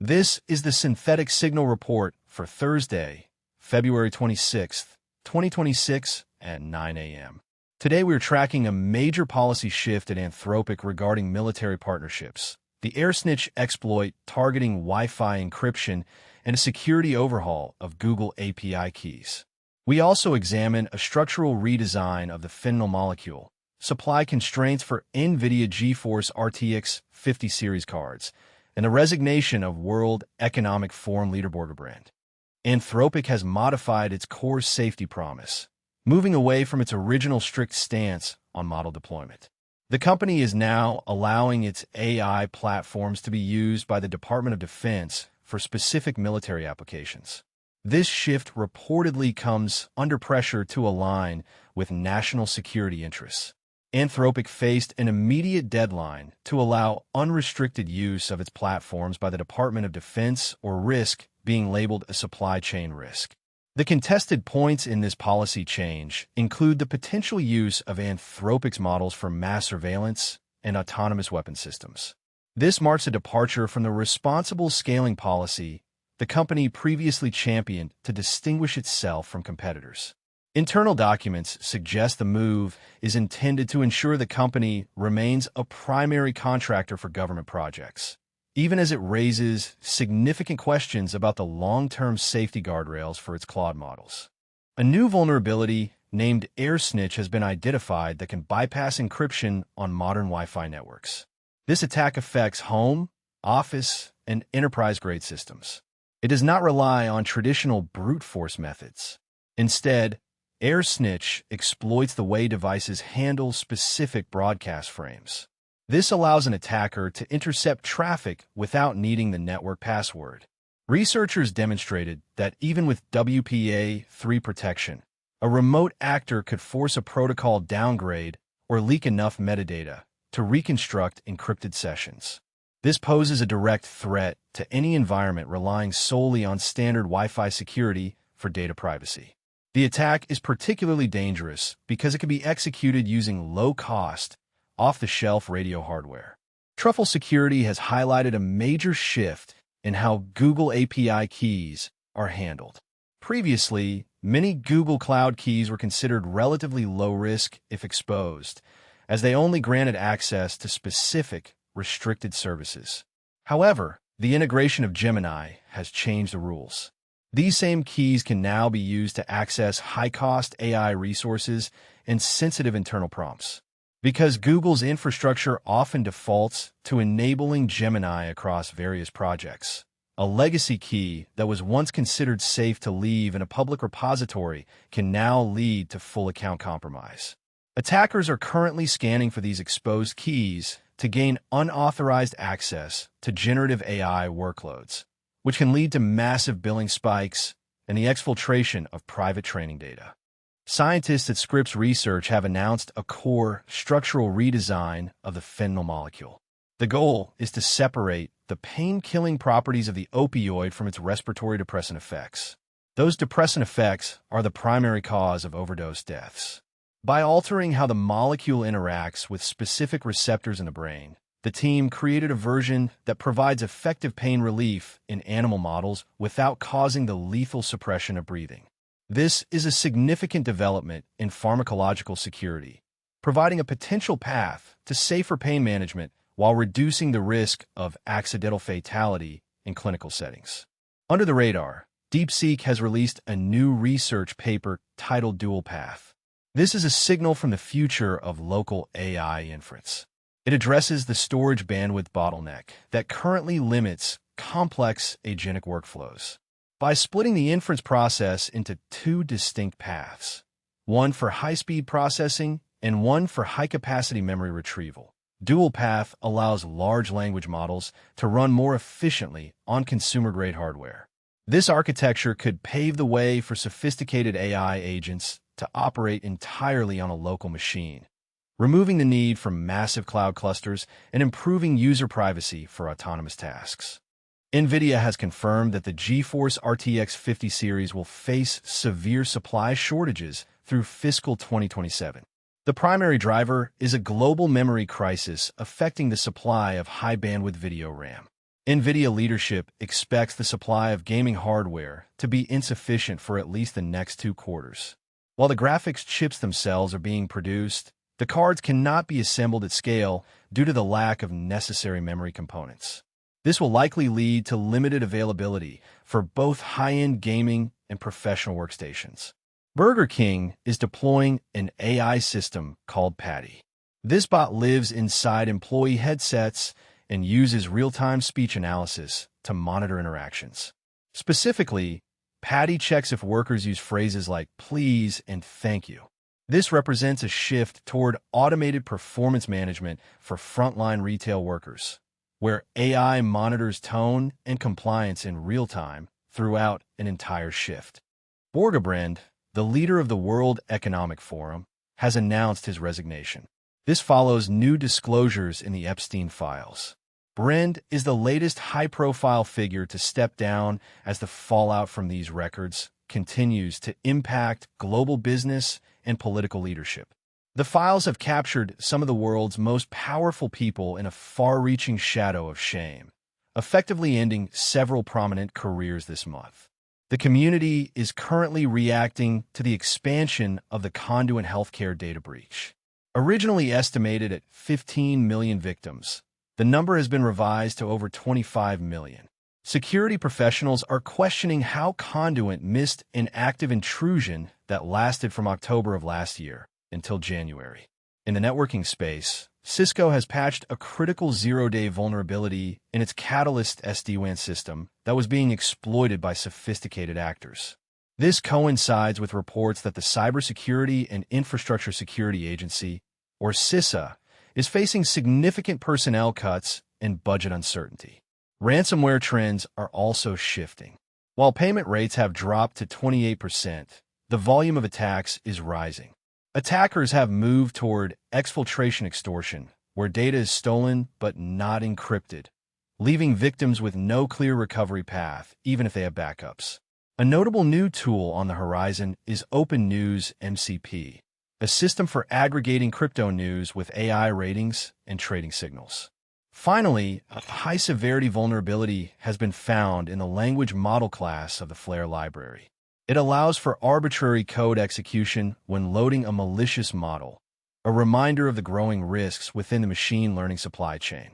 This is the Synthetic Signal Report for Thursday, February 26th, 2026 at 9 a.m. Today we're tracking a major policy shift at Anthropic regarding military partnerships, the AirSnitch exploit targeting Wi-Fi encryption, and a security overhaul of Google API keys. We also examine a structural redesign of the fentanyl molecule, supply constraints for Nvidia GeForce RTX 50 series cards, and the resignation of World Economic Forum leader Børge Brende. Anthropic has modified its core safety promise, moving away from its original strict stance on model deployment. The company is now allowing its AI platforms to be used by the Department of Defense for specific military applications. This shift reportedly comes under pressure to align with national security interests. Anthropic faced an immediate deadline to allow unrestricted use of its platforms by the Department of Defense or risk being labeled a supply chain risk. The contested points in this policy change include the potential use of Anthropic's models for mass surveillance and autonomous weapon systems. This marks a departure from the responsible scaling policy the company previously championed to distinguish itself from competitors. Internal documents suggest the move is intended to ensure the company remains a primary contractor for government projects, even as it raises significant questions about the long-term safety guardrails for its Claude models. A new vulnerability named AirSnitch has been identified that can bypass encryption on modern Wi-Fi networks. This attack affects home, office, and enterprise-grade systems. It does not rely on traditional brute force methods. Instead, AirSnitch exploits the way devices handle specific broadcast frames. This allows an attacker to intercept traffic without needing the network password. Researchers demonstrated that even with WPA3 protection, a remote actor could force a protocol downgrade or leak enough metadata to reconstruct encrypted sessions. This poses a direct threat to any environment relying solely on standard Wi-Fi security for data privacy. The attack is particularly dangerous because it can be executed using low-cost, off-the-shelf radio hardware. Truffle Security has highlighted a major shift in how Google API keys are handled. Previously, many Google Cloud keys were considered relatively low-risk if exposed, as they only granted access to specific, restricted services. However, the integration of Gemini has changed the rules. These same keys can now be used to access high-cost AI resources and sensitive internal prompts. Because Google's infrastructure often defaults to enabling Gemini across various projects, a legacy key that was once considered safe to leave in a public repository can now lead to full account compromise. Attackers are currently scanning for these exposed keys to gain unauthorized access to generative AI workloads, which can lead to massive billing spikes and the exfiltration of private training data. Scientists at Scripps Research have announced a core structural redesign of the fentanyl molecule. The goal is to separate the pain-killing properties of the opioid from its respiratory depressant effects. Those depressant effects are the primary cause of overdose deaths. By altering how the molecule interacts with specific receptors in the brain, the team created a version that provides effective pain relief in animal models without causing the lethal suppression of breathing. This is a significant development in pharmacological security, providing a potential path to safer pain management while reducing the risk of accidental fatality in clinical settings. Under the radar, DeepSeek has released a new research paper titled DualPath. This is a signal from the future of local AI inference. It addresses the storage bandwidth bottleneck that currently limits complex agentic workflows. By splitting the inference process into two distinct paths, one for high-speed processing and one for high-capacity memory retrieval, DualPath allows large language models to run more efficiently on consumer-grade hardware. This architecture could pave the way for sophisticated AI agents to operate entirely on a local machine, removing the need for massive cloud clusters and improving user privacy for autonomous tasks. Nvidia has confirmed that the GeForce RTX 50 series will face severe supply shortages through fiscal 2027. The primary driver is a global memory crisis affecting the supply of high-bandwidth video RAM. Nvidia leadership expects the supply of gaming hardware to be insufficient for at least the next 2 quarters. While the graphics chips themselves are being produced, the cards cannot be assembled at scale due to the lack of necessary memory components. This will likely lead to limited availability for both high-end gaming and professional workstations. Burger King is deploying an AI system called Patty. This bot lives inside employee headsets and uses real-time speech analysis to monitor interactions. Specifically, Patty checks if workers use phrases like please and thank you. This represents a shift toward automated performance management for frontline retail workers, where AI monitors tone and compliance in real time throughout an entire shift. Børge Brende, the leader of the World Economic Forum, has announced his resignation. This follows new disclosures in the Epstein files. Brende is the latest high-profile figure to step down as the fallout from these records continues to impact global business and political leadership. The files have captured some of the world's most powerful people in a far-reaching shadow of shame, effectively ending several prominent careers this month. The community is currently reacting to the expansion of the Conduent healthcare data breach. Originally estimated at 15 million victims, the number has been revised to over 25 million. Security professionals are questioning how Conduent missed an active intrusion that lasted from October of last year until January. In the networking space, Cisco has patched a critical zero-day vulnerability in its Catalyst SD-WAN system that was being exploited by sophisticated actors. This coincides with reports that the Cybersecurity and Infrastructure Security Agency, or CISA, is facing significant personnel cuts and budget uncertainty. Ransomware trends are also shifting. While payment rates have dropped to 28%, the volume of attacks is rising. Attackers have moved toward exfiltration extortion, where data is stolen but not encrypted, leaving victims with no clear recovery path, even if they have backups. A notable new tool on the horizon is Open News MCP, a system for aggregating crypto news with AI ratings and trading signals. Finally, a high-severity vulnerability has been found in the language model class of the Flare library. It allows for arbitrary code execution when loading a malicious model, a reminder of the growing risks within the machine learning supply chain.